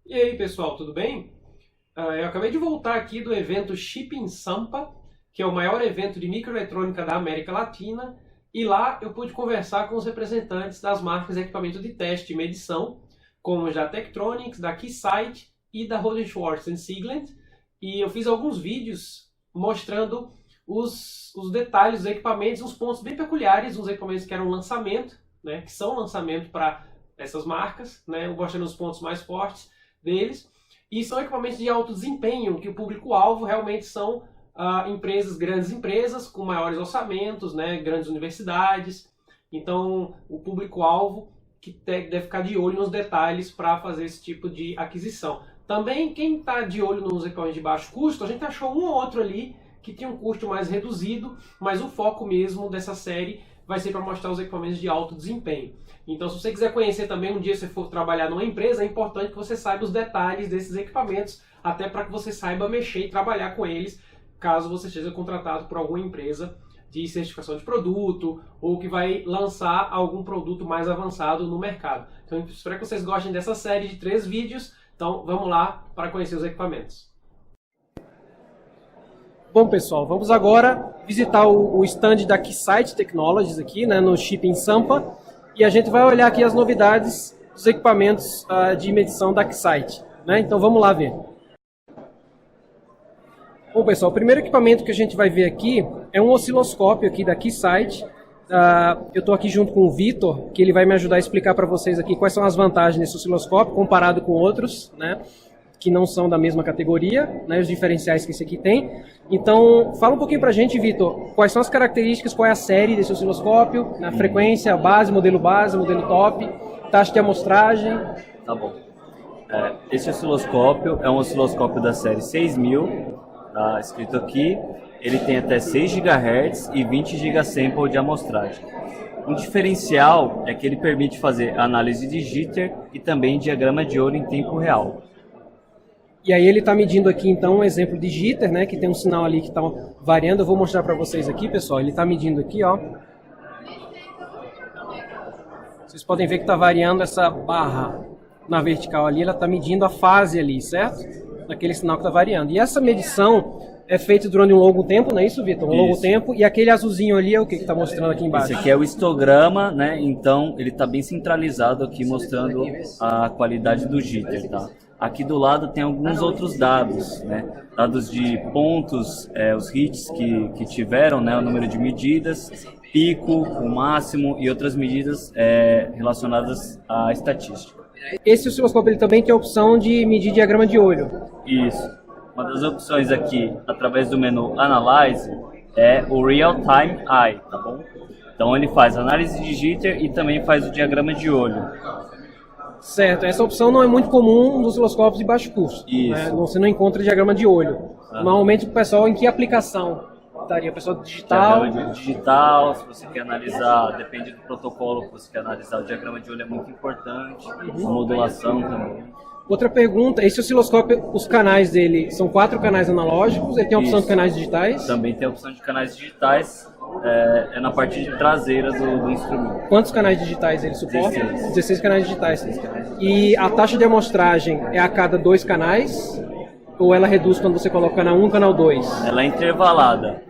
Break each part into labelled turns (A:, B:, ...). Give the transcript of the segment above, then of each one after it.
A: E aí, pessoal, tudo bem? Eu acabei de voltar aqui do evento Chip in Sampa, que é o maior evento de microeletrônica da América Latina, e lá eu pude conversar com os representantes das marcas de equipamento de teste e medição, como a Tektronix, da Keysight e da Rohde & Schwarz Signet, e eu fiz alguns vídeos mostrando os detalhes dos equipamentos, uns pontos bem peculiares, uns equipamentos que eram lançamento, né, que são lançamento para essas marcas, né, eu mostrando os pontos mais fortes deles, e são equipamentos de alto desempenho, que o público-alvo realmente são grandes empresas com maiores orçamentos, né, grandes universidades. Então o público-alvo que deve ficar de olho nos detalhes para fazer esse tipo de aquisição. Também quem está de olho nos equipamentos de baixo custo, a gente achou um ou outro ali que tem um custo mais reduzido, mas o foco mesmo dessa série vai ser para mostrar os equipamentos de alto desempenho. Então, se você quiser conhecer também, um dia você for trabalhar numa empresa, é importante que você saiba os detalhes desses equipamentos, até para que você saiba mexer e trabalhar com eles, caso você seja contratado por alguma empresa de certificação de produto, ou que vai lançar algum produto mais avançado no mercado. Então, eu espero que vocês gostem dessa série de 3 vídeos. Então, vamos lá para conhecer os equipamentos. Bom, pessoal, vamos agora visitar o stand da Keysight Technologies aqui, né, no Chip in Sampa, e a gente vai olhar aqui as novidades dos equipamentos de medição da Keysight, né? Então vamos lá ver. Bom, pessoal, o primeiro equipamento que a gente vai ver aqui é um osciloscópio aqui da Keysight. Eu estou aqui junto com o Vitor, que ele vai me ajudar a explicar para vocês aqui quais são as vantagens desse osciloscópio comparado com outros, né, que não são da mesma categoria, né, os diferenciais que esse aqui tem. Então, fala um pouquinho pra gente, Vitor, quais são as características, qual é a série desse osciloscópio, na frequência, base, modelo top, taxa de amostragem.
B: Tá bom. Esse osciloscópio é um osciloscópio da série 6000, tá escrito aqui. Ele tem até 6 GHz e 20 gigasample de amostragem. Um diferencial é que ele permite fazer análise de jitter e também diagrama de ouro em tempo real.
A: E aí ele está medindo aqui então um exemplo de jitter, né, que tem um sinal ali que está variando. Eu vou mostrar para vocês aqui, pessoal. Ele está medindo aqui, ó. Vocês podem ver que está variando essa barra na vertical ali. Ela está medindo a fase ali, certo? Daquele sinal que está variando. E essa medição é feita durante um longo tempo, não é isso, Vitor? Um longo tempo. E aquele azulzinho ali é o que está mostrando aqui embaixo?
B: Esse aqui é o histograma, né? Então ele está bem centralizado aqui, mostrando a qualidade do jitter, tá? Aqui do lado tem alguns outros dados, né? Dados de pontos, os hits que tiveram, né? O número de medidas, pico, o máximo e outras medidas relacionadas à estatística.
A: Esse osciloscópio ele também tem a opção de medir diagrama de olho.
B: Isso. Uma das opções aqui, através do menu Analyze, é o Real Time Eye, tá bom? Então ele faz análise de jitter e também faz o diagrama de olho.
A: Certo, essa opção não é muito comum nos osciloscópios de baixo custo.
B: Isso.
A: Né? Você não encontra diagrama de olho. Normalmente o pessoal em que aplicação estaria? O pessoal digital?
B: Diagrama digital, se você quer analisar, depende do protocolo que você quer analisar, o diagrama de olho é muito importante, a modulação também.
A: Outra pergunta, esse osciloscópio, os canais dele são 4 canais analógicos, ele tem a opção de canais digitais?
B: Também tem a opção de canais digitais, na parte de traseira do instrumento.
A: Quantos canais digitais ele suporta? 16 canais digitais. 16 canais digitais. E a taxa de amostragem é a cada 2 canais? Ou ela reduz quando você coloca canal 1 e canal 2?
B: Ela é intervalada.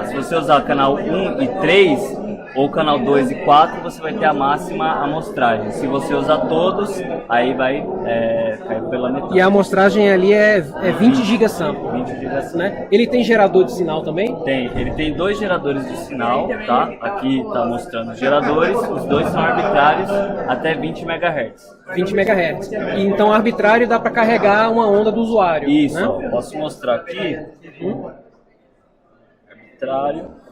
B: Se você usar canal 1 e 3, ou canal 2 e 4, você vai ter a máxima amostragem. Se você usar todos, aí vai cair pela metade.
A: E a amostragem ali é 20 gigasample.
B: 20 gigasample.
A: Né? Ele tem gerador de sinal também?
B: Tem. Ele tem 2 geradores de sinal, tá? Aqui está mostrando os geradores. Os 2 são arbitrários até 20 MHz.
A: 20 MHz. E então arbitrário dá para carregar uma onda do usuário.
B: Isso,
A: né?
B: Ó, posso mostrar aqui. Arbitrário.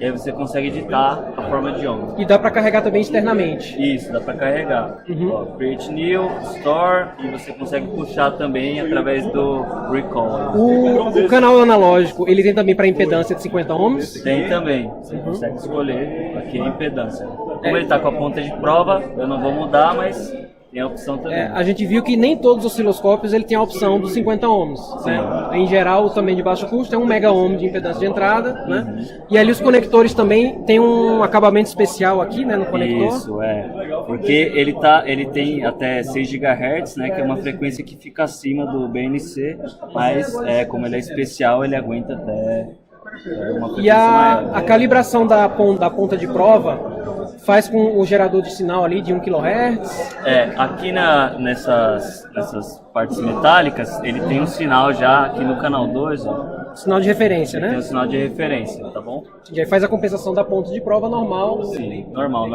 B: E aí você consegue editar a forma de onda.
A: E dá para carregar também externamente.
B: Isso, dá para carregar. Ó, create new, store, e você consegue puxar também através do recall.
A: O canal analógico, ele tem também para impedância de 50 ohms?
B: Tem também. Você consegue escolher aqui a impedância. Como ele está com a ponta de prova, eu não vou mudar, mas tem a opção também.
A: A gente viu que nem todos os osciloscópios ele tem a opção dos 50 ohms. Né? Em geral, também de baixo custo, tem 1 mega ohm de impedância de entrada. Né? E ali os conectores também tem um acabamento especial aqui, né, no conector.
B: Isso, porque ele tem até 6 GHz, né, que é uma frequência que fica acima do BNC, mas como ele é especial, ele aguenta até uma frequência
A: E
B: maior.
A: a calibração da ponta de prova faz com o gerador de sinal ali de 1 kHz.
B: Aqui nessas partes metálicas, ele tem um sinal já aqui no canal 2, ó.
A: Sinal de referência, né?
B: Tem um sinal de referência, tá bom?
A: E aí faz a compensação da ponta de prova normal.
B: Sim, normal.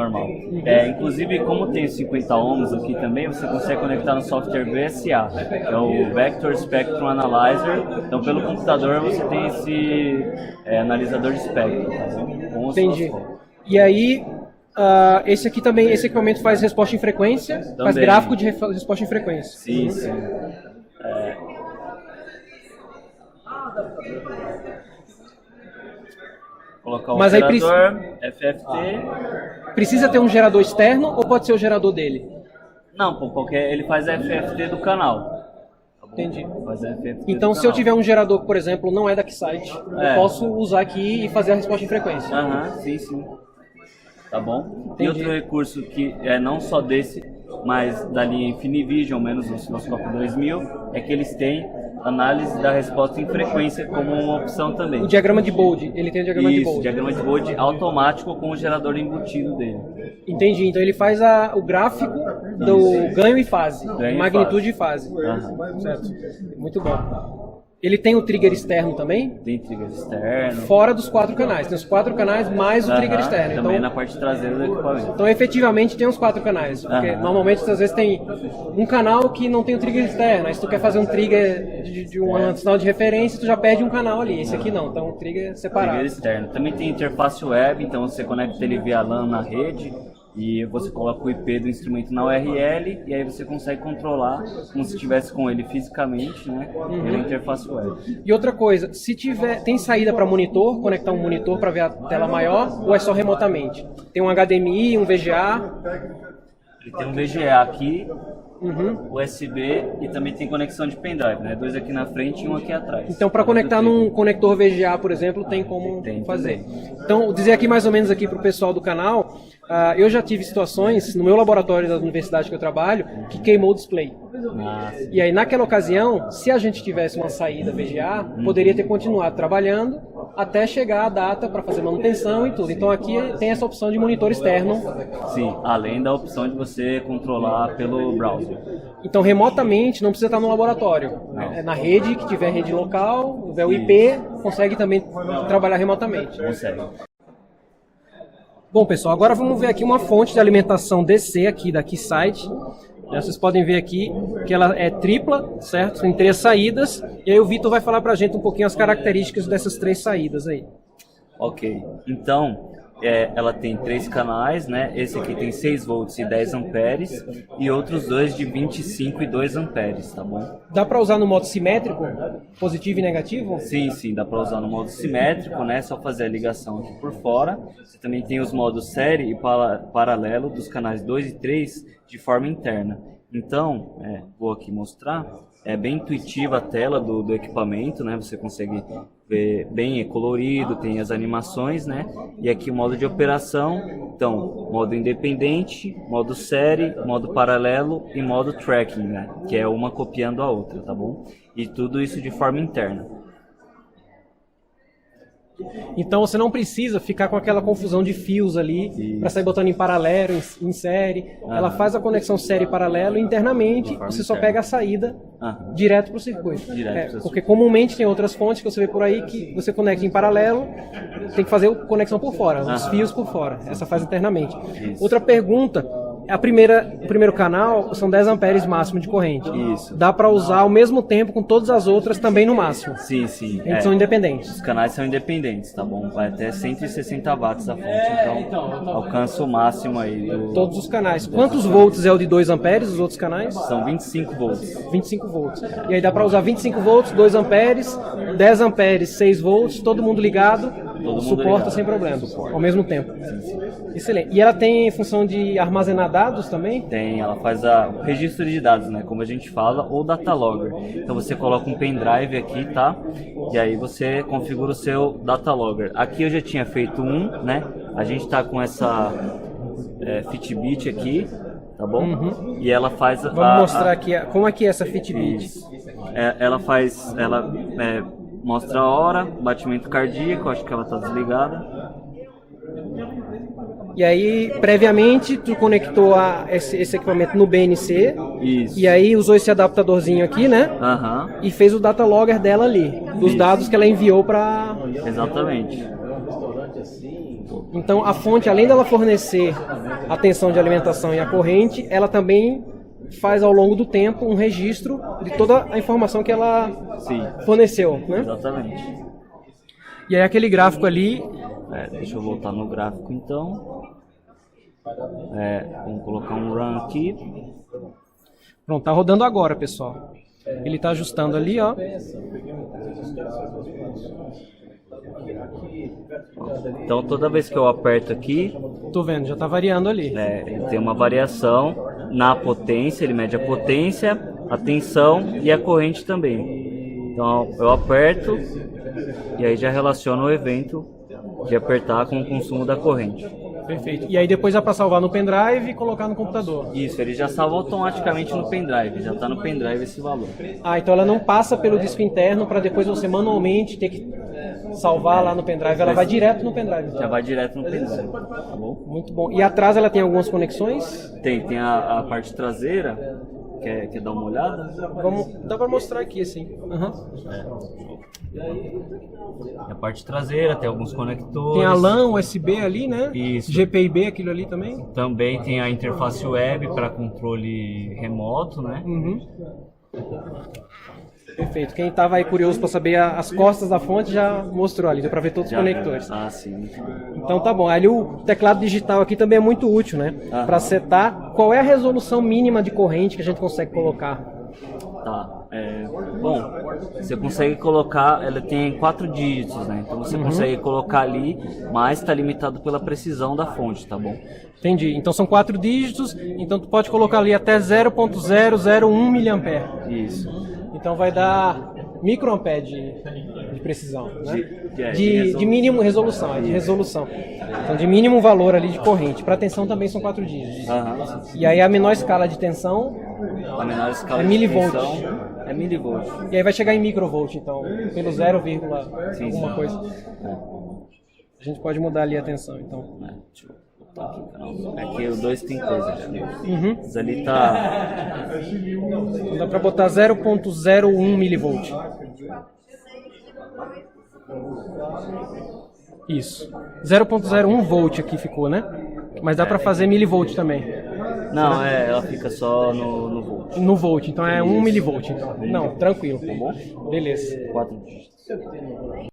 B: Inclusive, como tem 50 ohms aqui também, você consegue conectar no software VSA, que é o Vector Spectrum Analyzer. Então, pelo computador, você tem esse analisador de espectro, tá bom?
A: Entendi. E aí, esse aqui também, esse equipamento faz resposta em frequência, faz gráfico de resposta em frequência.
B: Sim. Colocar o operador, FFT.
A: Precisa ter um gerador externo ou pode ser o gerador dele?
B: Não, ele faz FFT do canal. Tá bom?
A: Entendi.
B: Faz FFT
A: então,
B: do
A: se eu
B: canal.
A: tiver um gerador que, por exemplo, não é da Keysight, eu posso usar aqui e fazer a resposta em frequência.
B: Sim. Tá bom?
A: Entendi.
B: E outro recurso que é não só desse, mas da linha Infinivision, menos o osciloscópio 2000, é que eles têm análise da resposta em frequência como uma opção também.
A: O diagrama de Bode, ele tem o diagrama de Bode.
B: Diagrama de Bode automático com o gerador embutido dele.
A: Entendi, então ele faz o gráfico do ganho e fase, magnitude e fase. Certo, muito bom. Ele tem o trigger externo também?
B: Tem trigger externo.
A: Fora dos 4 canais, tem os 4 canais mais o trigger externo.
B: Também
A: então,
B: na parte traseira do equipamento.
A: Então efetivamente tem os 4 canais, porque normalmente às vezes tem um canal que não tem o trigger externo, aí se tu quer fazer um trigger de um sinal de referência, tu já perde um canal ali, esse aqui não, então o trigger é separado.
B: Trigger externo. Também tem interface web, então você conecta ele via LAN na rede, e você coloca o IP do instrumento na URL e aí você consegue controlar como se estivesse com ele fisicamente, né? Pela interface web.
A: E outra coisa, se tem saída para monitor, conectar um monitor para ver a tela maior, ou é só remotamente? Tem um HDMI, um VGA?
B: Ele tem um VGA aqui, USB e também tem conexão de pendrive, né? 2 aqui na frente e um aqui atrás.
A: Então, para conectar num conector VGA, por exemplo, tem como fazer. Então, vou dizer aqui mais ou menos aqui para o pessoal do canal, eu já tive situações no meu laboratório da universidade que eu trabalho que queimou o display. E aí, naquela ocasião, se a gente tivesse uma saída VGA, poderia ter continuado trabalhando até chegar a data para fazer manutenção e tudo. Então, aqui tem essa opção de monitor externo.
B: Sim, além da opção de você controlar pelo browser.
A: Então, remotamente, não precisa estar no laboratório. Na rede, que tiver rede local, tiver o IP, consegue também trabalhar remotamente.
B: Consegue.
A: Bom, pessoal, agora vamos ver aqui uma fonte de alimentação DC aqui da Keysight. Vocês podem ver aqui que ela é tripla, certo? Tem 3 saídas. E aí o Vitor vai falar pra gente um pouquinho as características dessas 3 saídas aí.
B: Ok, então ela tem 3 canais, né? Esse aqui tem 6 volts e 10 amperes e outros 2 de 25 e 2 amperes, tá bom?
A: Dá para usar no modo simétrico, positivo e negativo?
B: Sim, dá para usar no modo simétrico, né? Só fazer a ligação aqui por fora. Você também tem os modos série e paralelo dos canais 2 e 3 de forma interna. Então, vou aqui mostrar. É bem intuitiva a tela do equipamento, né? Você consegue ver bem, é colorido, tem as animações, né? E aqui o modo de operação, então, modo independente, modo série, modo paralelo e modo tracking, né? Que é uma copiando a outra, tá bom? E tudo isso de forma interna.
A: Então você não precisa ficar com aquela confusão de fios ali para sair botando em paralelo, em série. Ela faz a conexão série e paralelo internamente, você só pega a saída direto para o circuito. Porque comumente tem outras fontes que você vê por aí que você conecta em paralelo, tem que fazer a conexão por fora, os fios por fora. Essa faz internamente. Outra pergunta. O primeiro canal são 10 amperes máximo de corrente.
B: Isso.
A: Dá para usar ao mesmo tempo com todas as outras também no máximo.
B: Sim.
A: Eles são independentes.
B: Os canais são independentes, tá bom? Vai até 160 watts a fonte, então alcança o máximo aí.
A: Todos os canais. Quantos volts é o de 2 amperes, os outros canais?
B: São 25 volts.
A: 25 volts. E aí dá para usar 25 volts, 2 amperes, 10 amperes, 6 volts, todo mundo ligado.
B: mundo
A: suporta
B: ligado.
A: sem problemas,
B: Suporta.
A: ao mesmo tempo.
B: Sim, sim.
A: Excelente. E ela tem função de armazenar dados também?
B: Tem, ela faz o registro de dados, né? Como a gente fala, ou data logger. Então você coloca um pendrive aqui, tá? E aí você configura o seu data logger. Aqui eu já tinha feito um, né? A gente tá com essa Fitbit aqui, tá bom?
A: Uhum.
B: E ela faz
A: Vamos mostrar aqui como é que é essa Fitbit.
B: Isso. Ela mostra a hora, batimento cardíaco, acho que ela tá desligada.
A: E aí, previamente, tu conectou esse equipamento no BNC.
B: Isso.
A: E aí usou esse adaptadorzinho aqui, né?
B: Aham.
A: E fez o data logger dela ali, dos
B: Isso.
A: dados que ela enviou para...
B: Exatamente.
A: Então, a fonte, além dela fornecer a tensão de alimentação e a corrente, ela também faz ao longo do tempo um registro de toda a informação que ela
B: Sim.
A: forneceu, né?
B: Exatamente.
A: E aí aquele gráfico ali,
B: Deixa eu voltar no gráfico então. Vamos colocar um run aqui.
A: pronto, tá rodando agora, pessoal. Ele tá ajustando ali, ó.
B: Então toda vez que eu aperto aqui,
A: Tô vendo, já tá variando ali.
B: ele tem uma variação na potência, ele mede a potência, a tensão e a corrente também. Então eu aperto e aí já relaciona o evento de apertar com o consumo da corrente.
A: Perfeito. E aí depois dá pra salvar no pendrive e colocar no computador.
B: Isso, ele já salva automaticamente no pendrive, já está no pendrive esse valor.
A: Ah, então ela não passa pelo disco interno para depois você manualmente ter que salvar lá no pendrive, ela vai direto no pendrive.
B: Já vai direto no pendrive, tá bom?
A: Muito bom. E atrás ela tem algumas conexões?
B: Tem a parte traseira, quer dar uma olhada?
A: Dá para mostrar aqui assim. Uhum.
B: A parte traseira tem alguns conectores.
A: Tem a LAN, USB ali, né?
B: Isso.
A: GPIB, aquilo ali também.
B: Também tem a interface web para controle remoto, né?
A: Uhum. Perfeito. Quem estava aí curioso para saber as costas da fonte já mostrou ali, deu para ver todos os conectores.
B: Ah, sim.
A: Então tá bom. Ali o teclado digital aqui também é muito útil, né?
B: Aham.
A: Para setar qual é a resolução mínima de corrente que a gente consegue colocar.
B: Tá. Bom, você consegue colocar, ela tem 4 dígitos, né? Então você consegue colocar ali, mas está limitado pela precisão da fonte, tá bom?
A: Entendi. Então são 4 dígitos, então tu pode colocar ali até 0.001 mA.
B: Isso.
A: Então vai dar microampere de precisão, né?
B: De
A: De mínimo resolução, de resolução. Então de mínimo valor ali de corrente. Para tensão também são 4 dígitos.
B: Aham.
A: E aí a menor escala de tensão,
B: A menor escala
A: É
B: de
A: milivolt.
B: tensão é milivolt.
A: e aí vai chegar em microvolt, então, pelo 0,
B: Sim,
A: alguma
B: sim.
A: coisa. A gente pode mudar ali a tensão, então.
B: Deixa eu botar aqui, não. Aqui o 2 tem coisa já.
A: Uhum.
B: Mas ali tá.
A: Então dá para botar 0.01 milivolt. Isso. 0.01 volt aqui ficou, né? Mas dá para fazer milivolt também.
B: Não, ela fica só no volt.
A: No volt, então é 1 milivolt. Então. Não, tranquilo.
B: Tá bom?
A: Beleza.
B: 4 dígitos.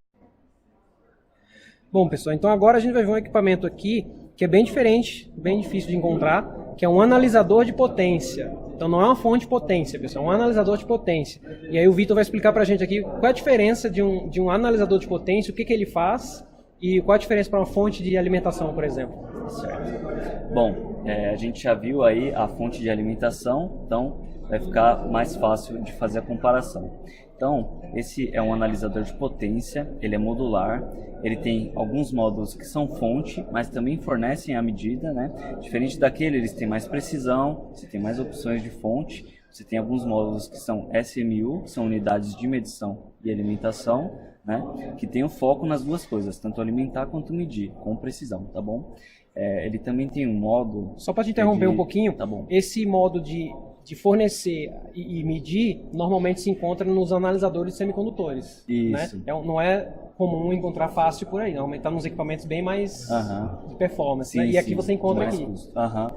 A: Bom, pessoal, então agora a gente vai ver um equipamento aqui que é bem diferente, bem difícil de encontrar, que é um analisador de potência. Então não é uma fonte de potência, pessoal, é um analisador de potência. E aí o Vitor vai explicar pra gente aqui qual é a diferença de um analisador de potência, o que ele faz e qual a diferença para uma fonte de alimentação, por exemplo.
B: Certo. Bom, a gente já viu aí a fonte de alimentação, então vai ficar mais fácil de fazer a comparação. Então, esse é um analisador de potência, ele é modular, ele tem alguns módulos que são fonte, mas também fornecem a medida, né? Diferente daquele, eles têm mais precisão, você tem mais opções de fonte, você tem alguns módulos que são SMU, que são unidades de medição e alimentação, né? Que tem o foco nas duas coisas, tanto alimentar quanto medir, com precisão, tá bom? Ele também tem um módulo...
A: Só para te interromper um pouquinho,
B: tá bom.
A: Esse modo de fornecer e medir normalmente se encontra nos analisadores de semicondutores.
B: Isso.
A: Né? Não é comum encontrar fácil por aí, normalmente está nos equipamentos bem mais de performance.
B: Sim,
A: Né? E aqui
B: sim,
A: você encontra
B: mais
A: aqui.
B: custo.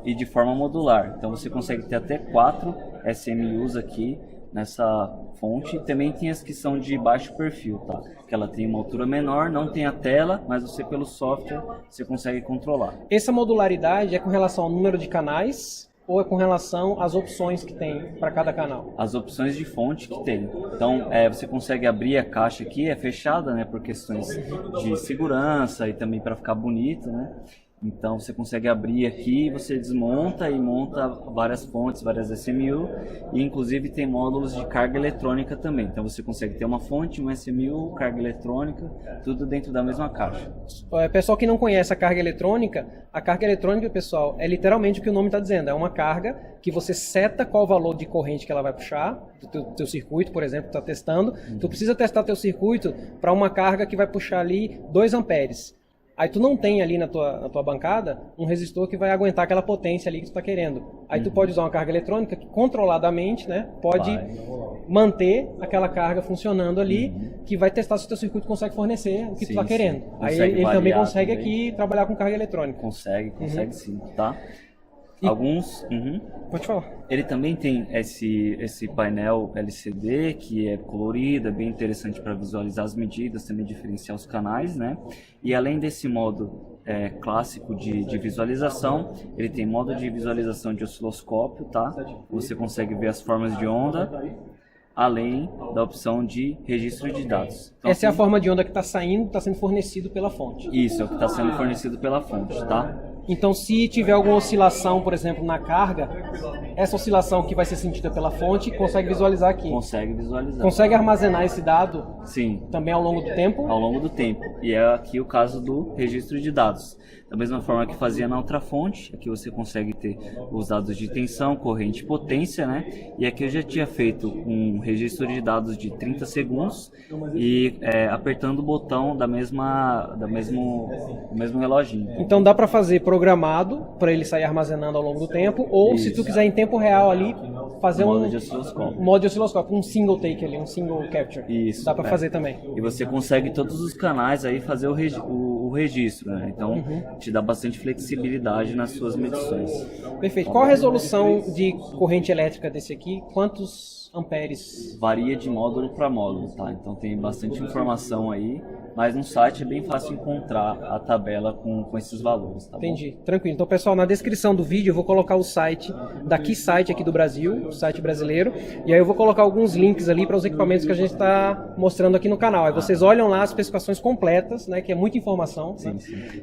B: E de forma modular. Então você consegue ter até 4 SMUs aqui nessa fonte. E também tem as que são de baixo perfil, tá? Que ela tem uma altura menor, não tem a tela, mas você pelo software você consegue controlar.
A: Essa modularidade é com relação ao número de canais ou é com relação às opções que tem para cada canal?
B: As opções de fonte que tem. Então, você consegue abrir a caixa aqui, é fechada, né, por questões de segurança e também para ficar bonito, né? Então você consegue abrir aqui, você desmonta e monta várias fontes, várias SMU, e inclusive tem módulos de carga eletrônica também. Então você consegue ter uma fonte, um SMU, carga eletrônica, tudo dentro da mesma caixa.
A: Pessoal que não conhece a carga eletrônica, pessoal, é literalmente o que o nome está dizendo. É uma carga que você seta qual valor de corrente que ela vai puxar, do teu circuito, por exemplo, que está testando. Tu precisa testar teu circuito para uma carga que vai puxar ali 2 amperes. Aí tu não tem ali na tua bancada um resistor que vai aguentar aquela potência ali que tu está querendo. Aí tu pode usar uma carga eletrônica que controladamente, né, pode manter aquela carga funcionando ali, que vai testar se o teu circuito consegue fornecer o que tu está querendo. Aí ele também consegue aqui trabalhar com carga eletrônica.
B: Consegue sim, tá? Alguns...
A: Pode falar.
B: Ele também tem esse painel LCD que é colorido, é bem interessante para visualizar as medidas, também diferenciar os canais, né? E além desse modo clássico de visualização, ele tem modo de visualização de osciloscópio, tá? Você consegue ver as formas de onda, além da opção de registro de dados. Então,
A: essa é a forma de onda que está sendo fornecido pela fonte.
B: Isso, é o que está sendo fornecido pela fonte, tá?
A: Então, se tiver alguma oscilação, por exemplo, na carga, essa oscilação que vai ser sentida pela fonte, consegue visualizar aqui.
B: Consegue visualizar.
A: Consegue armazenar esse dado?
B: Sim.
A: Também ao longo do tempo?
B: Ao longo do tempo. E é aqui o caso do registro de dados. Da mesma forma que fazia na outra fonte, aqui você consegue ter os dados de tensão, corrente e potência, né? E aqui eu já tinha feito um registro de dados de 30 segundos e apertando o botão do mesmo reloginho.
A: Então dá para fazer programado para ele sair armazenando ao longo do tempo, ou se tu quiser em tempo real ali fazer
B: modo de osciloscópio,
A: um single take ali, um single capture.
B: Isso.
A: Dá para fazer também.
B: E você consegue todos os canais aí fazer o registro, né? Então te dá bastante flexibilidade nas suas medições.
A: Perfeito. Qual a resolução de corrente elétrica desse aqui? Quantos amperes?
B: Varia de módulo para módulo, tá? Então tem bastante informação aí, mas no site é bem fácil encontrar a tabela com esses valores, tá?
A: Entendi, tranquilo. Então, pessoal, na descrição do vídeo eu vou colocar o site site aqui do Brasil, o site brasileiro, e aí eu vou colocar alguns links ali para os equipamentos que a gente está mostrando aqui no canal. Aí vocês olham lá as especificações completas, né, que é muita informação,
B: sim.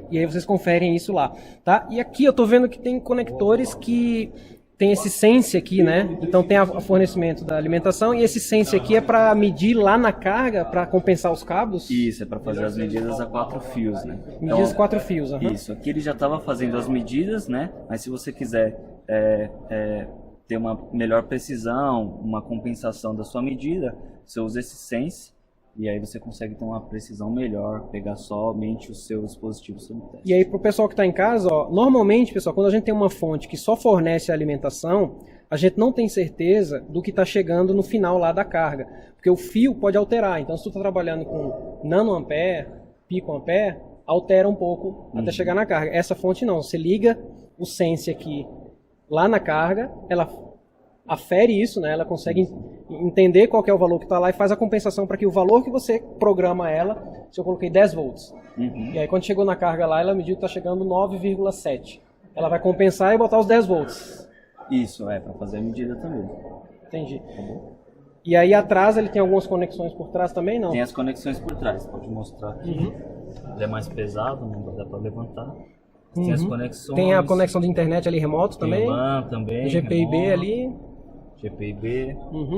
A: E aí vocês conferem isso lá, tá? E aqui eu tô vendo que tem conectores que tem esse sense aqui, né? Então tem o fornecimento da alimentação e esse sense aqui é para medir lá na carga, para compensar os cabos?
B: Isso, é para fazer as medidas a 4 fios, né?
A: Medidas 4 fios,
B: Isso, aqui ele já estava fazendo as medidas, né? Mas se você quiser ter uma melhor precisão, uma compensação da sua medida, você usa esse sense. E aí você consegue ter uma precisão melhor, pegar somente os seus dispositivos sobre o teste.
A: E aí para o pessoal que está em casa, ó, normalmente, pessoal, quando a gente tem uma fonte que só fornece a alimentação, a gente não tem certeza do que está chegando no final lá da carga. Porque o fio pode alterar. Então se tu está trabalhando com nanoampere, picoampere, altera um pouco até chegar na carga. Essa fonte não. Você liga o sense aqui lá na carga, ela afere isso, né? Ela consegue entender qual que é o valor que está lá e faz a compensação para que o valor que você programa ela, se eu coloquei 10 volts, e aí quando chegou na carga lá, ela mediu que está chegando 9,7. Ela vai compensar e botar os 10 volts.
B: Isso, para fazer a medida também.
A: Entendi. Tá bom. E aí atrás ele tem algumas conexões por trás também, não?
B: Tem as conexões por trás, pode mostrar aqui. Ele é mais pesado, não vai dar para levantar. Tem as conexões.
A: Tem a conexão de internet ali remoto também.
B: Tem LAN também.
A: GPIB remoto. Ali.
B: GPIB,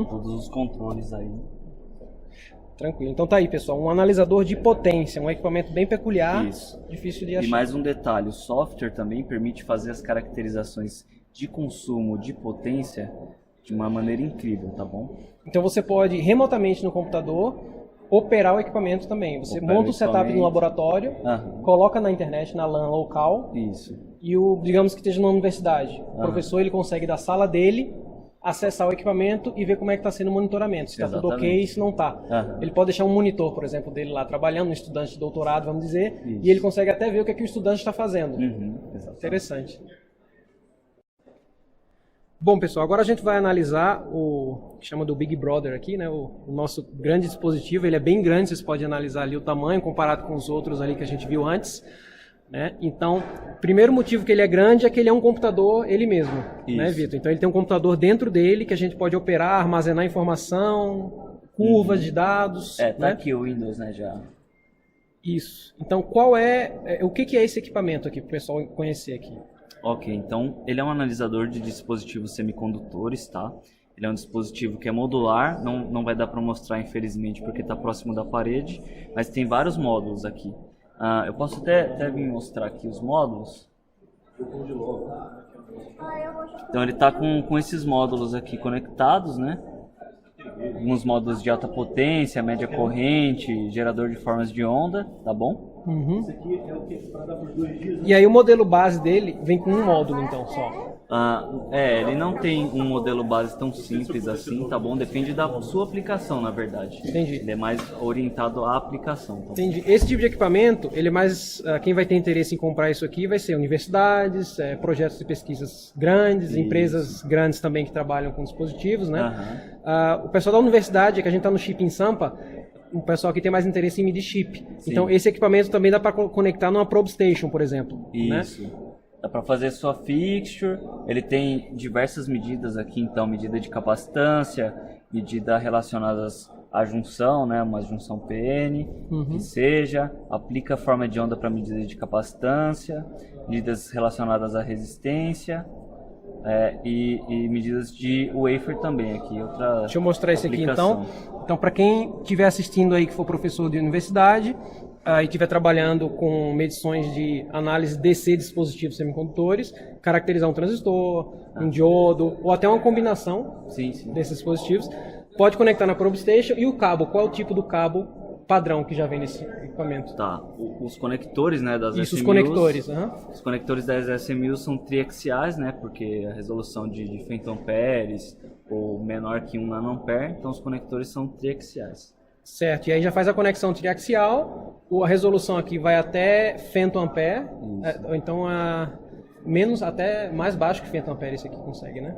B: todos os controles aí.
A: Tranquilo. Então tá aí, pessoal, um analisador de potência, um equipamento bem peculiar,
B: Isso.
A: Difícil de achar.
B: E mais um detalhe, o software também permite fazer as caracterizações de consumo de potência de uma maneira incrível, tá bom?
A: Então você pode remotamente no computador operar o equipamento também. Você monta o setup no laboratório, coloca na internet, na LAN local.
B: Isso.
A: E digamos que esteja na universidade. O professor ele consegue da sala dele acessar o equipamento e ver como é que está sendo o monitoramento, se está tudo ok, se não está. Ele pode deixar um monitor, por exemplo, dele lá trabalhando, um estudante de doutorado, vamos dizer, e ele consegue até ver o que é que o estudante está fazendo. Interessante. Bom, pessoal, agora a gente vai analisar o que chama do Big Brother aqui, né? O nosso grande dispositivo. Ele é bem grande, vocês podem analisar ali o tamanho comparado com os outros ali que a gente viu antes. né? Então, o primeiro motivo que ele é grande é que ele é um computador ele mesmo, né,
B: Isso.
A: Vitor? Então ele tem um computador dentro dele que a gente pode operar, armazenar informação, curvas de dados.
B: Tá
A: né?
B: aqui o Windows, né, já.
A: Isso. Então, o que é esse equipamento aqui, para o pessoal conhecer aqui?
B: Ok, então ele é um analisador de dispositivos semicondutores, tá? Ele é um dispositivo que é modular, não vai dar para mostrar infelizmente porque está próximo da parede, mas tem vários módulos aqui. Eu posso até vir mostrar aqui os módulos. Então ele está com esses módulos aqui conectados, né? Alguns módulos de alta potência, média corrente, gerador de formas de onda, tá bom?
A: Uhum. E aí o modelo base dele vem com um módulo então só.
B: Ele não tem um modelo base tão simples assim, tá bom? Depende da sua aplicação, na verdade.
A: Entendi.
B: Ele é mais orientado à aplicação. Tá?
A: Entendi. Esse tipo de equipamento, ele é mais quem vai ter interesse em comprar isso aqui vai ser universidades, projetos de pesquisas grandes,
B: Isso.
A: empresas grandes também que trabalham com dispositivos, né?
B: Aham.
A: O pessoal da universidade, que a gente está no Chip em Sampa, o pessoal aqui tem mais interesse em medir chip.
B: Sim.
A: Então esse equipamento também dá para conectar numa probe station, por exemplo.
B: Isso.
A: Né?
B: Dá para fazer sua fixture. Ele tem diversas medidas aqui, então medida de capacitância, medida relacionadas à junção, né, uma junção PN, que seja, aplica a forma de onda para medida de capacitância, medidas relacionadas à resistência. E medidas de wafer também aqui, outra. Deixa
A: eu mostrar esse aqui então. Então, para quem estiver assistindo aí que for professor de universidade e estiver trabalhando com medições de análise DC de dispositivos semicondutores, caracterizar um transistor, um diodo ou até uma combinação desses dispositivos, pode conectar na probe station. E o cabo, qual é o tipo do cabo padrão que já vem nesse equipamento?
B: Tá, os conectores, né, das
A: Isso,
B: SMUs,
A: os conectores.
B: Os conectores das SMUs são triaxiais, né, porque a resolução de femtoamperes ou menor que 1 nanoampere, então os conectores são triaxiais.
A: Certo, e aí já faz a conexão triaxial, a resolução aqui vai até femtoampere, ou então menos, até mais baixo que femtoampere esse aqui consegue, né?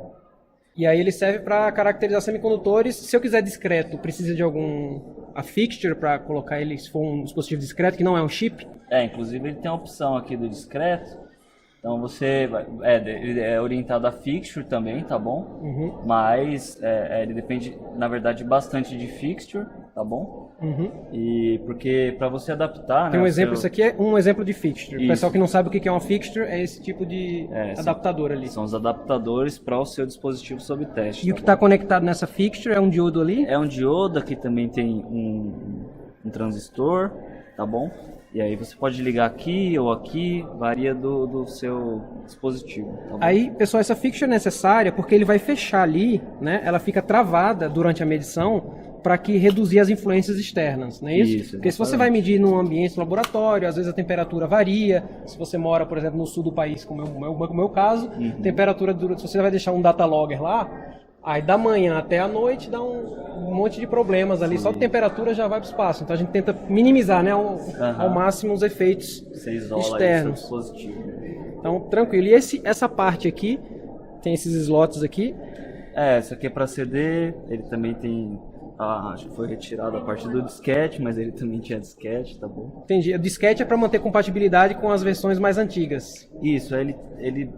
A: E aí ele serve para caracterizar semicondutores. Se eu quiser discreto, precisa de a fixture para colocar ele, se for um dispositivo discreto, que não é um chip?
B: Inclusive ele tem a opção aqui do discreto. Então você ele é orientado a fixture também, tá bom? Mas ele depende, na verdade, bastante de fixture, tá bom? E porque para você adaptar,
A: tem
B: né,
A: um exemplo, isso aqui é um exemplo de fixture.
B: Isso.
A: O pessoal que não sabe o que é uma fixture é esse tipo de adaptador ali.
B: São os adaptadores para o seu dispositivo sob teste.
A: E o que está conectado nessa fixture é um diodo ali? É
B: um diodo, aqui também tem um transistor, tá bom? E aí você pode ligar aqui ou aqui, varia do seu dispositivo. Tá bom?
A: Aí, pessoal, essa fixture é necessária porque ele vai fechar ali, né? Ela fica travada durante a medição para que reduzir as influências externas, não é isso?
B: Isso,
A: porque se você vai medir num ambiente laboratório, às vezes a temperatura varia. Se você mora, por exemplo, no sul do país, como é o meu caso, temperatura dura. Se você vai deixar um data logger lá, aí da manhã até a noite dá um monte de problemas ali, só de temperatura já vai para o espaço. Então a gente tenta minimizar, né, ao máximo os efeitos externos. Então, tranquilo. E essa parte aqui, tem esses slots aqui.
B: Esse aqui é para CD, ele também tem... acho que foi retirado a parte do disquete, mas ele também tinha disquete, tá bom?
A: Entendi. O disquete é para manter compatibilidade com as versões mais antigas.
B: Isso, ele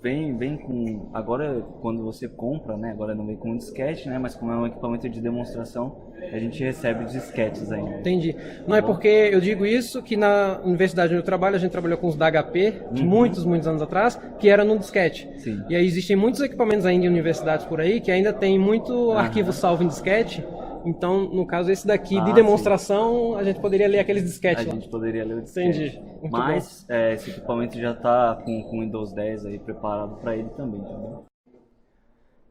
B: vem com... Agora, quando você compra, né? Agora não vem com um disquete, né? Mas como é um equipamento de demonstração, a gente recebe disquetes ainda.
A: Entendi. Não é porque eu digo isso, que na universidade onde eu trabalho, a gente trabalhou com os da HP, de muitos anos atrás, que era no disquete.
B: Sim.
A: E aí existem muitos equipamentos ainda em universidades por aí, que ainda tem muito arquivo salvo em disquete. Então, no caso esse daqui, de demonstração, a gente poderia ler aqueles disquetes lá.
B: A gente poderia ler o disquete.
A: Entendi. Muito
B: Mas esse equipamento já está com Windows 10 aí preparado para ele também, tá bom?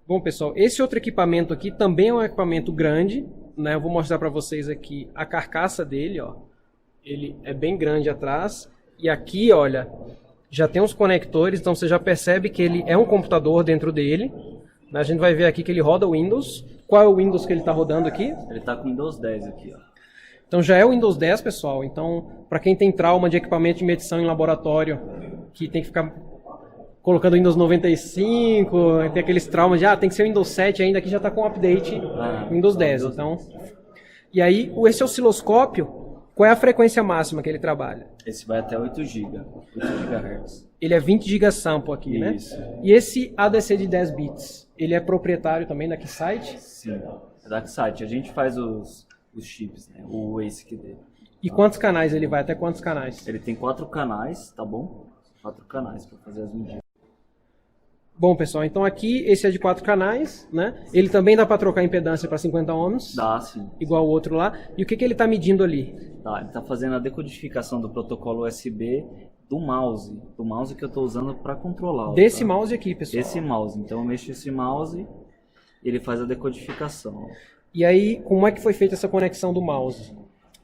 A: Bom, pessoal, esse outro equipamento aqui também é um equipamento grande, né? Eu vou mostrar para vocês aqui a carcaça dele, ó. Ele é bem grande atrás. E aqui, olha, já tem uns conectores, então você já percebe que ele é um computador dentro dele. A gente vai ver aqui que ele roda o Windows. Qual é o Windows que ele está rodando aqui?
B: Ele está com Windows 10 aqui, ó.
A: Então já é o Windows 10, pessoal. Então, para quem tem trauma de equipamento de medição em laboratório, que tem que ficar colocando Windows 95, tem aqueles traumas de tem que ser o Windows 7 ainda, aqui já está com o update Windows 10. Então, e aí, esse osciloscópio Qual é a frequência máxima que ele trabalha?
B: Esse vai até 8 GB, 8 GHz.
A: Ele é 20 GB sample aqui, né?
B: Isso.
A: E esse ADC de 10 bits, ele é proprietário também da Keysight?
B: Sim, é da Keysight. A gente faz os chips, né? O ASIC dele.
A: E quantos canais ele vai? Até quantos canais?
B: Ele tem 4 canais, tá bom? 4 canais para fazer as medidas.
A: Bom, pessoal, então aqui esse é de 4 canais, né? Ele também dá para trocar impedância para 50 ohms?
B: Dá, sim.
A: Igual o outro lá. E o que ele está medindo ali?
B: Tá, ele está fazendo a decodificação do protocolo USB do mouse que eu estou usando para controlar.
A: Desse mouse aqui, pessoal.
B: Esse mouse. Então eu mexo esse mouse, ele faz a decodificação.
A: E aí, como é que foi feita essa conexão do mouse?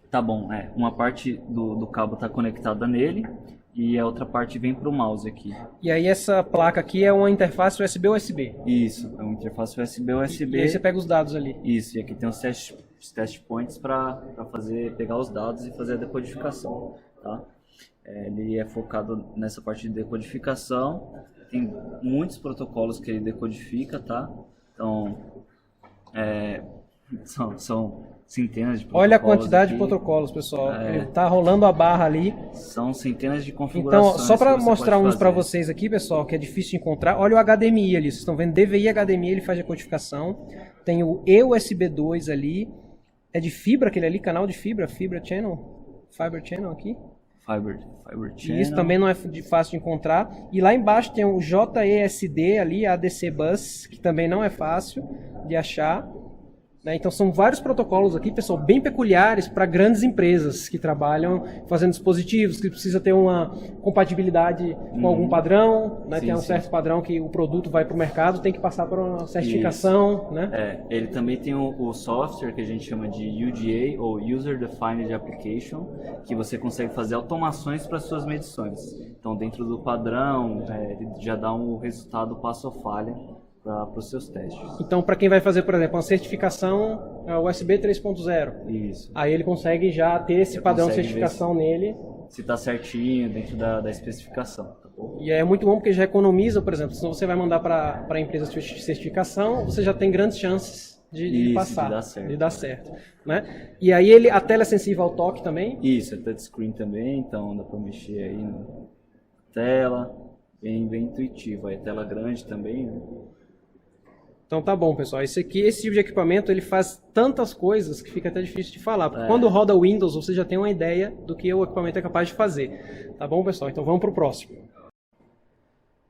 B: Tá bom, uma parte do cabo está conectada nele e a outra parte vem para o mouse aqui.
A: E aí essa placa aqui é uma interface USB-USB?
B: Isso, é uma interface USB-USB.
A: E aí você pega os dados ali?
B: Isso, e aqui tem os test points para pegar os dados e fazer a decodificação, tá? Ele é focado nessa parte de decodificação, tem muitos protocolos que ele decodifica, tá? Então, são centenas de protocolos.
A: Olha a quantidade
B: aqui.
A: de protocolos, pessoal. Ele tá rolando a barra ali.
B: São centenas de configurações.
A: Então, só para mostrar uns para vocês aqui, pessoal, que é difícil de encontrar. Olha o HDMI ali. Vocês estão vendo? DVI HDMI, ele faz a codificação. Tem o eUSB 2 ali. É de fibra aquele ali, canal de fibra, Fiber Channel aqui.
B: Fiber Channel.
A: Isso também não é fácil de encontrar. E lá embaixo tem o JESD ali, ADC Bus, que também não é fácil de achar. Então são vários protocolos aqui, pessoal, bem peculiares para grandes empresas que trabalham fazendo dispositivos, que precisa ter uma compatibilidade com algum padrão, né?
B: Sim,
A: Tem um certo padrão que o produto vai para o mercado, tem que passar por uma certificação. Né?
B: Ele também tem o software que a gente chama de UDA, ou User Defined Application, que você consegue fazer automações para suas medições. Então dentro do padrão, ele já dá um resultado passo a falha para os seus testes.
A: Então, para quem vai fazer, por exemplo, uma certificação USB 3.0,
B: isso.
A: Aí ele consegue já ter esse padrão de certificação nele.
B: Se está certinho dentro da especificação. Tá bom?
A: E é muito bom porque já economiza, por exemplo, se você vai mandar para a empresa de certificação, você já tem grandes chances de passar, de dar certo. Né? E aí a tela é sensível ao toque também?
B: Isso, é touchscreen também, então dá para mexer aí na tela, bem intuitivo. Aí tela grande também, né?
A: Então tá bom, pessoal. Esse tipo de equipamento ele faz tantas coisas que fica até difícil de falar. Porque quando roda Windows, você já tem uma ideia do que o equipamento é capaz de fazer. Tá bom, pessoal? Então vamos para o próximo.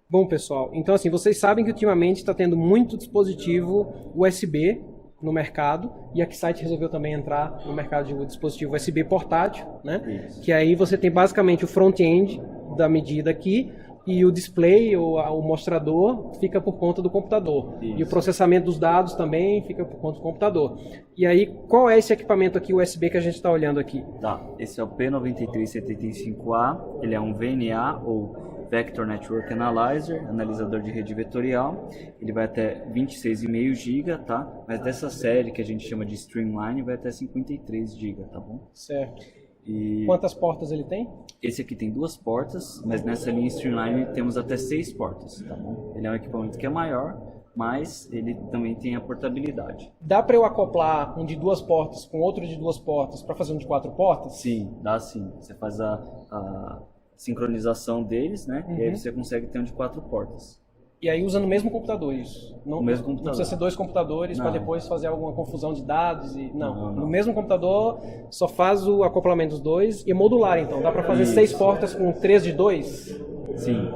A: Bom, pessoal. Então assim, vocês sabem que ultimamente está tendo muito dispositivo USB no mercado. E a Keysight resolveu também entrar no mercado de dispositivo USB portátil. Né? Que aí você tem basicamente o front-end da medida aqui. E o display, ou o mostrador, fica por conta do computador. Isso. E o processamento dos dados também fica por conta do computador. E aí, qual é esse equipamento aqui USB que a gente está olhando aqui?
B: Tá, esse é o P9375A, ele é um VNA, ou Vector Network Analyzer, analisador de rede vetorial. Ele vai até 26,5 GB, tá? Mas dessa série, que a gente chama de Streamline, vai até 53 GB, tá bom?
A: Certo. E quantas portas ele tem?
B: Esse aqui tem 2 portas, mas nessa linha Streamline temos até 6 portas, tá bom? Ele é um equipamento que é maior, mas ele também tem a portabilidade.
A: Dá para eu acoplar um de 2 portas com outro de 2 portas para fazer um de 4 portas?
B: Sim, dá sim. Você faz a sincronização deles, né? E aí você consegue ter um de 4 portas.
A: E aí usa no mesmo computador isso?
B: No mesmo computador.
A: Não precisa ser 2 computadores para depois fazer alguma confusão de dados? Não. No mesmo computador só faz o acoplamento dos dois e é modular então. Dá para fazer 6 portas com 3 de 2?
B: Sim.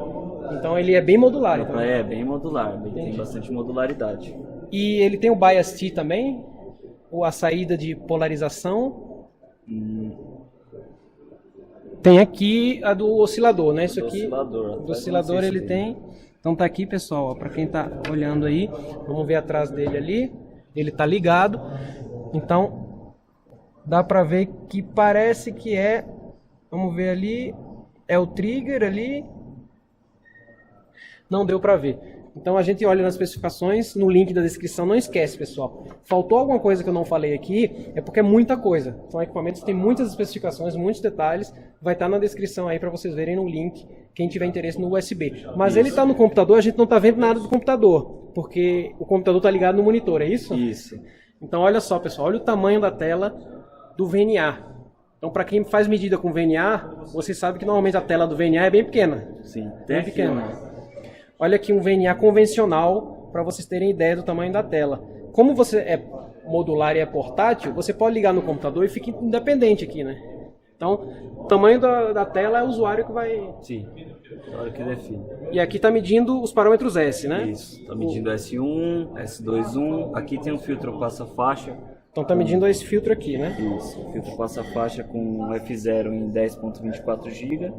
A: Então ele é bem modular. Então.
B: É bem modular, tem bastante modularidade.
A: E ele tem o bias T também? Ou a saída de polarização? Tem aqui a do oscilador, né? Isso aqui. Do oscilador ele tem. Então tá aqui, pessoal, para quem tá olhando aí, vamos ver atrás dele ali, ele tá ligado. Então dá para ver que parece que vamos ver ali, é o trigger ali. Não deu para ver. Então a gente olha nas especificações, no link da descrição, não esquece, pessoal. Faltou alguma coisa que eu não falei aqui, é porque é muita coisa. São equipamentos que têm muitas especificações, muitos detalhes, vai estar na descrição aí para vocês verem no link, quem tiver interesse no USB. Mas ele está no computador, a gente não está vendo nada do computador, porque o computador está ligado no monitor, é isso?
B: Isso.
A: Então olha só, pessoal, olha o tamanho da tela do VNA. Então, para quem faz medida com VNA, você sabe que normalmente a tela do VNA é bem pequena.
B: Sim,
A: bem pequena. Olha aqui um VNA convencional, para vocês terem ideia do tamanho da tela. Como você é modular e é portátil, você pode ligar no computador e fica independente aqui, né? Então, o tamanho da tela é o usuário que vai...
B: Sim, a hora que define.
A: E aqui está medindo os parâmetros S, né?
B: Isso, está medindo S1, S21, aqui tem um filtro passa-faixa.
A: Então está medindo esse filtro aqui, né?
B: Isso, filtro passa-faixa com F0 em 10.24 GB.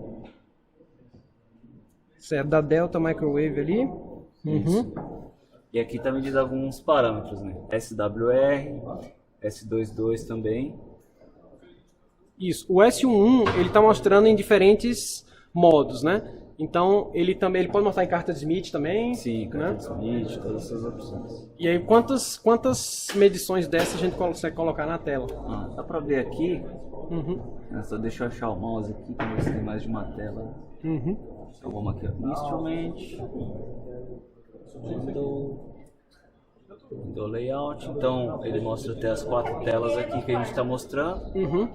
A: Certo, da Delta Microwave ali.
B: Isso. E aqui está medindo alguns parâmetros, né? SWR, S22 também.
A: Isso, o S11 ele está mostrando em diferentes modos, né? Então ele pode mostrar em carta de Smith também.
B: Sim, carta
A: né?
B: de Smith, todas essas opções.
A: E aí quantas medições dessas a gente consegue colocar na tela?
B: Dá para ver aqui. Só deixa eu achar o mouse aqui para ver se tem mais de uma tela. Então vamos aqui, ó. Instrument, Window Layout. Então ele mostra até as 4 telas aqui que a gente está mostrando.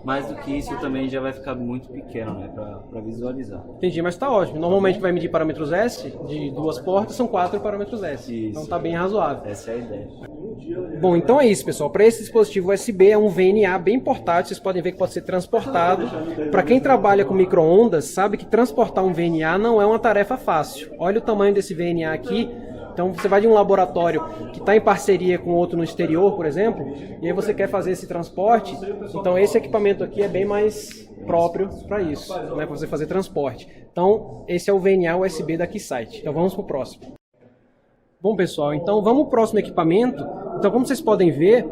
B: Mais do que isso também já vai ficar muito pequeno, né, para visualizar.
A: Entendi, mas está ótimo. Normalmente vai medir parâmetros S de 2 portas, são 4 parâmetros S.
B: Isso.
A: Então está bem razoável.
B: Essa é a ideia.
A: Bom, então é isso, pessoal. Para esse dispositivo USB é um VNA bem portátil. Vocês podem ver que pode ser transportado. Para quem trabalha com micro-ondas, sabe que transportar um VNA não é uma tarefa fácil. Olha o tamanho desse VNA aqui. Então você vai de um laboratório que está em parceria com outro no exterior, por exemplo, e aí você quer fazer esse transporte, então esse equipamento aqui é bem mais próprio para isso, né, para você fazer transporte. Então esse é o VNA USB da Keysight. Então vamos para o próximo. Bom pessoal, então vamos para o próximo equipamento. Então como vocês podem ver,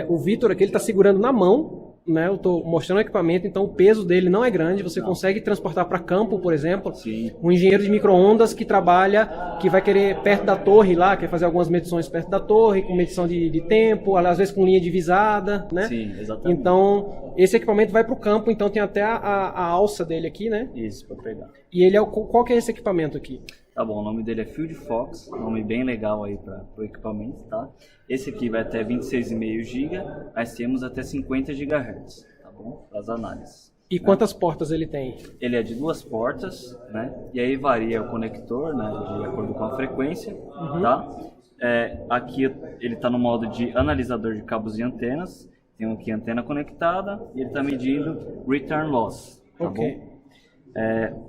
A: o Vitor aqui está segurando na mão, né? Eu estou mostrando o equipamento, então o peso dele não é grande, você consegue transportar para campo, por exemplo.
B: Sim.
A: Um engenheiro de micro-ondas que trabalha, que vai querer perto da torre lá, quer fazer algumas medições perto da torre, com medição de tempo, às vezes com linha divisada, né?
B: Sim, exatamente.
A: Então, esse equipamento vai para o campo, então tem até a alça dele aqui, né?
B: Isso, para pegar.
A: E ele qual que é esse equipamento aqui?
B: Tá bom, o nome dele é Field Fox, nome bem legal aí para o equipamento, tá? Esse aqui vai até 26,5 GB, mas temos até 50 GHz, tá bom? Para as análises.
A: E quantas portas ele tem?
B: Ele é de 2 portas, né? E aí varia o conector, né? De acordo com a frequência, tá? Aqui ele está no modo de analisador de cabos e antenas. Tem aqui a antena conectada e ele está medindo return loss, tá bom?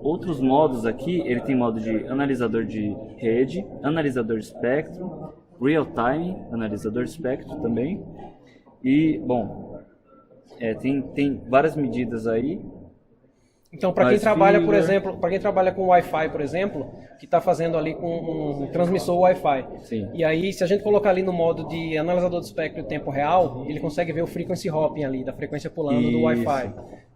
B: Outros modos aqui, ele tem modo de analisador de rede, analisador de espectro, real time, analisador de espectro também. E, bom, tem várias medidas aí.
A: Então, para quem trabalha, por exemplo, para quem trabalha com Wi-Fi, por exemplo, que está fazendo ali com um transmissor Wi-Fi.
B: Sim.
A: E aí, se a gente colocar ali no modo de analisador de espectro em tempo real, ele consegue ver o frequency hopping ali, da frequência pulando do Wi-Fi.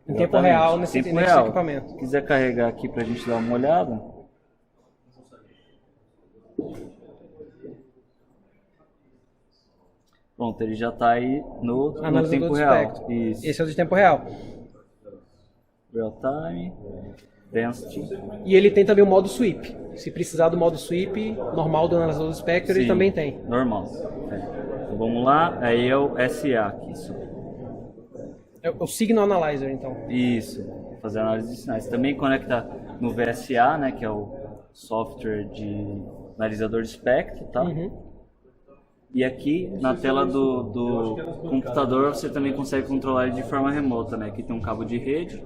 A: Em tempo real, nesse equipamento.
B: Se quiser carregar aqui para a gente dar uma olhada. Pronto, ele já está aí no tempo real. Isso.
A: Esse é o de tempo real.
B: Real time, density.
A: E ele tem também o modo sweep. Se precisar do modo sweep normal do analisador do espectro, ele também tem.
B: Normal. Então vamos lá, aí é o SA aqui.
A: É o Signal Analyzer, então.
B: Isso, fazer análise de sinais. Também conecta no VSA, né, que é o software de analisador de espectro, tá? E aqui na tela do computador você também consegue controlar ele de forma remota, né? Aqui tem um cabo de rede.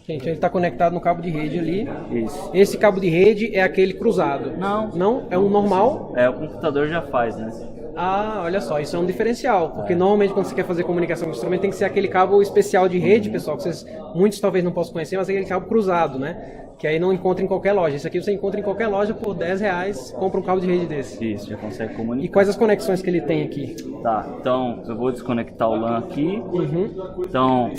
A: Gente, ele está conectado no cabo de rede ali.
B: Isso.
A: Esse cabo de rede é aquele cruzado.
B: Não.
A: Não? É um normal?
B: O computador já faz, né?
A: Ah, olha só, isso é um diferencial, porque normalmente quando você quer fazer comunicação com o instrumento tem que ser aquele cabo especial de rede, pessoal, que muitos talvez não possam conhecer, mas é aquele cabo cruzado, né? Que aí não encontra em qualquer loja. Esse aqui você encontra em qualquer loja por R$10, compra um cabo de rede desse.
B: Isso, já consegue comunicar.
A: E quais as conexões que ele tem aqui?
B: Tá, então eu vou desconectar o LAN aqui. Então,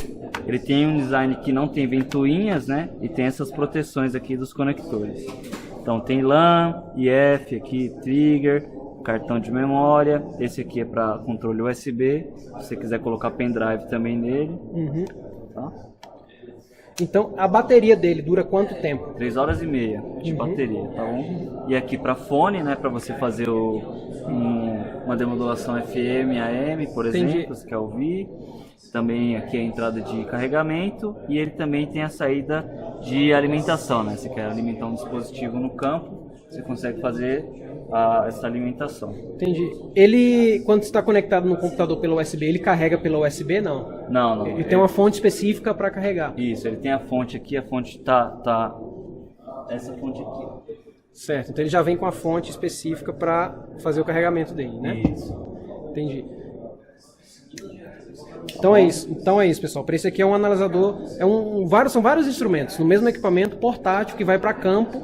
B: ele tem um design que não tem ventoinhas, né? E tem essas proteções aqui dos conectores. Então tem LAN, IF aqui, trigger, cartão de memória. Esse aqui é para controle USB. Se você quiser colocar pendrive também nele. Tá?
A: Então a bateria dele dura quanto tempo?
B: 3 horas e meia de bateria, tá bom? E aqui para fone, né? Para você fazer uma demodulação FM, AM, por exemplo, se quer ouvir. Também aqui a entrada de carregamento e ele também tem a saída de alimentação, né? Se quer alimentar um dispositivo no campo, você consegue fazer essa alimentação.
A: Entendi. Ele, quando está conectado no computador pelo USB, ele carrega pelo USB, não?
B: Não.
A: Ele tem uma fonte específica para carregar.
B: Isso, ele tem a fonte aqui, a fonte tá essa fonte aqui.
A: Certo, então ele já vem com a fonte específica para fazer o carregamento dele, né?
B: Isso.
A: Entendi. Então é isso, pessoal. Para esse aqui é um analisador, são vários instrumentos no mesmo equipamento portátil que vai para campo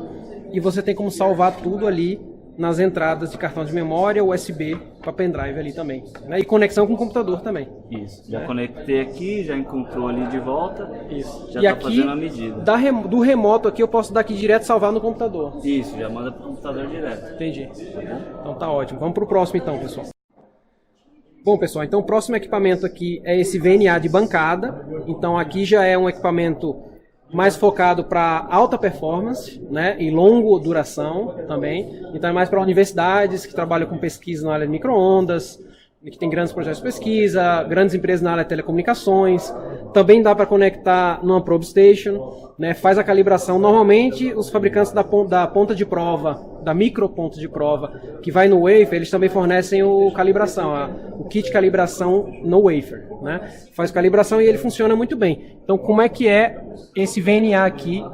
A: e você tem como salvar tudo ali nas entradas de cartão de memória, USB para pendrive ali também, né? E conexão com o computador também.
B: Isso. Já conectei aqui, já encontrou ali de volta.
A: Isso.
B: Já
A: e
B: tá
A: aqui,
B: fazendo a medida.
A: Do remoto aqui eu posso daqui direto salvar no computador.
B: Isso, já manda para o computador direto.
A: Entendi. Então tá ótimo. Vamos para o próximo então, pessoal. Bom, pessoal, então o próximo equipamento aqui é esse VNA de bancada. Então aqui já é um equipamento mais focado para alta performance, né, e longa duração também. Então é mais para universidades que trabalham com pesquisa na área de micro-ondas, que tem grandes projetos de pesquisa, grandes empresas na área de telecomunicações. Também dá para conectar numa probe station, né, faz a calibração. Normalmente os fabricantes da ponta de prova, da micro ponta de prova, que vai no wafer, eles também fornecem o kit de calibração no wafer, né? Faz calibração e ele funciona muito bem. Então como é que é esse VNA aqui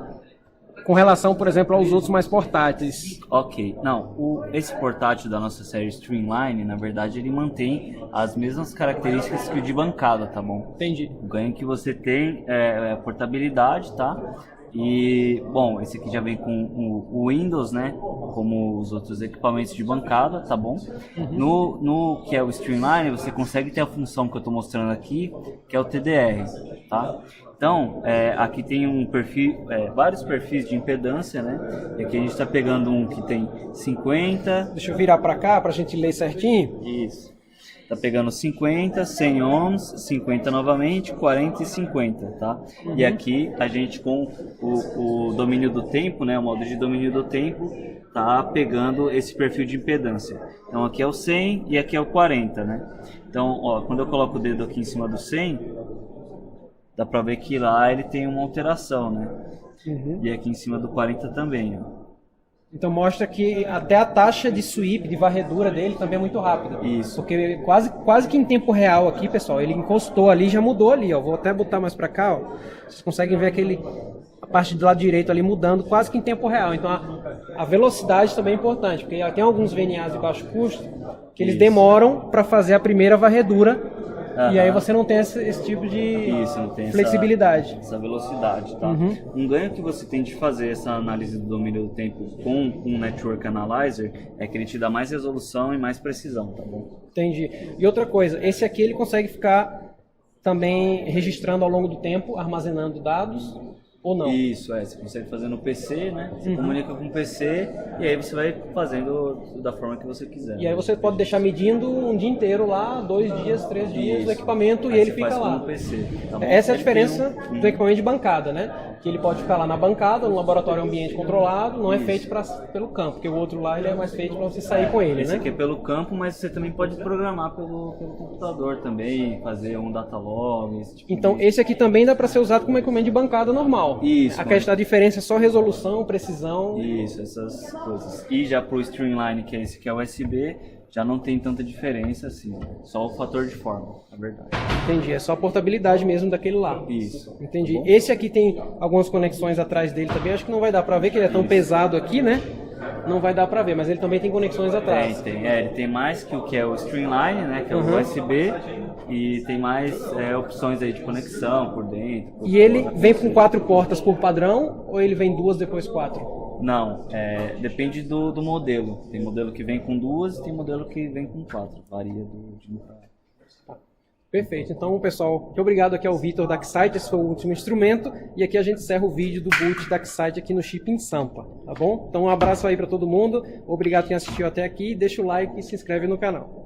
A: com relação, por exemplo, aos outros mais portáteis?
B: Ok, não, esse portátil da nossa série Streamline, na verdade, ele mantém as mesmas características que o de bancada, tá bom?
A: Entendi.
B: O ganho que você tem é a portabilidade, tá? E, bom, esse aqui já vem com o Windows, né? Como os outros equipamentos de bancada, tá bom? Uhum. No que é o Streamline, você consegue ter a função que eu estou mostrando aqui, que é o TDR, tá? Então, aqui tem um perfil, vários perfis de impedância, né? E aqui a gente está pegando um que tem 50...
A: Deixa eu virar para cá para a gente ler certinho.
B: Isso. Tá pegando 50, 100 ohms, 50 novamente, 40 e 50, tá? Uhum. E aqui a gente com o domínio do tempo, né? O modo de domínio do tempo, tá pegando esse perfil de impedância. Então aqui é o 100 e aqui é o 40, né? Então, ó, quando eu coloco o dedo aqui em cima do 100, dá pra ver que lá ele tem uma alteração, né? Uhum. E aqui em cima do 40 também, ó.
A: Então mostra que até a taxa de sweep, de varredura dele também é muito rápida.
B: Isso.
A: Porque quase que em tempo real aqui, pessoal, ele encostou ali, já mudou ali, ó. Vou até botar mais pra cá, ó. Vocês conseguem ver a parte do lado direito ali mudando quase que em tempo real. Então a velocidade também é importante, porque tem alguns VNAs de baixo custo que eles demoram para fazer a primeira varredura. Uhum. E aí você não tem esse tipo de
B: não tem
A: flexibilidade.
B: Essa velocidade, tá?
A: Uhum.
B: Um ganho que você tem de fazer essa análise do domínio do tempo com um Network Analyzer é que ele te dá mais resolução e mais precisão, tá bom?
A: Entendi. E outra coisa, esse aqui ele consegue ficar também registrando ao longo do tempo, armazenando dados, ou não?
B: Isso, você consegue fazer no PC, né? Você comunica com o PC e aí você vai fazendo da forma que você quiser.
A: E aí você pode deixar medindo um dia inteiro lá, 2 dias, 3 dias o equipamento aí e ele fica lá.
B: No PC, tá bom?
A: Essa é a diferença do equipamento de bancada, né? Que ele pode ficar lá na bancada, no laboratório ambiente controlado, não é feito pelo campo, porque o outro lá ele é mais feito para você sair com ele,
B: esse
A: né?
B: Esse aqui é pelo campo, mas você também pode programar pelo computador também, fazer um data log, esse tipo
A: Então esse aqui também dá para ser usado como equipamento de bancada normal.
B: Isso.
A: A diferença é só resolução, precisão.
B: Isso, essas coisas. E já pro Streamline, que é esse que é USB, já não tem tanta diferença assim. Só o fator de forma, na verdade.
A: Entendi, é só a portabilidade mesmo daquele lá.
B: Isso.
A: Entendi. Tá, esse aqui tem algumas conexões atrás dele também, acho que não vai dar pra ver, que ele é tão pesado aqui, né? Não vai dar pra ver, mas ele também tem conexões atrás.
B: Ele tem mais que o que é o Streamline, né? Que é o USB. E tem mais opções aí de conexão por dentro.
A: E ele vem com 4 portas por padrão, ou ele vem 2 depois 4?
B: Não, depende do modelo. Tem modelo que vem com 2 e tem modelo que vem com 4. Varia de
A: Perfeito. Então, pessoal, muito obrigado aqui ao Vitor da Keysight. Esse foi o último instrumento. E aqui a gente encerra o vídeo do boot da Keysight aqui no Chip em Sampa. Tá bom? Então, um abraço aí para todo mundo. Obrigado quem assistiu até aqui. Deixa o like e se inscreve no canal.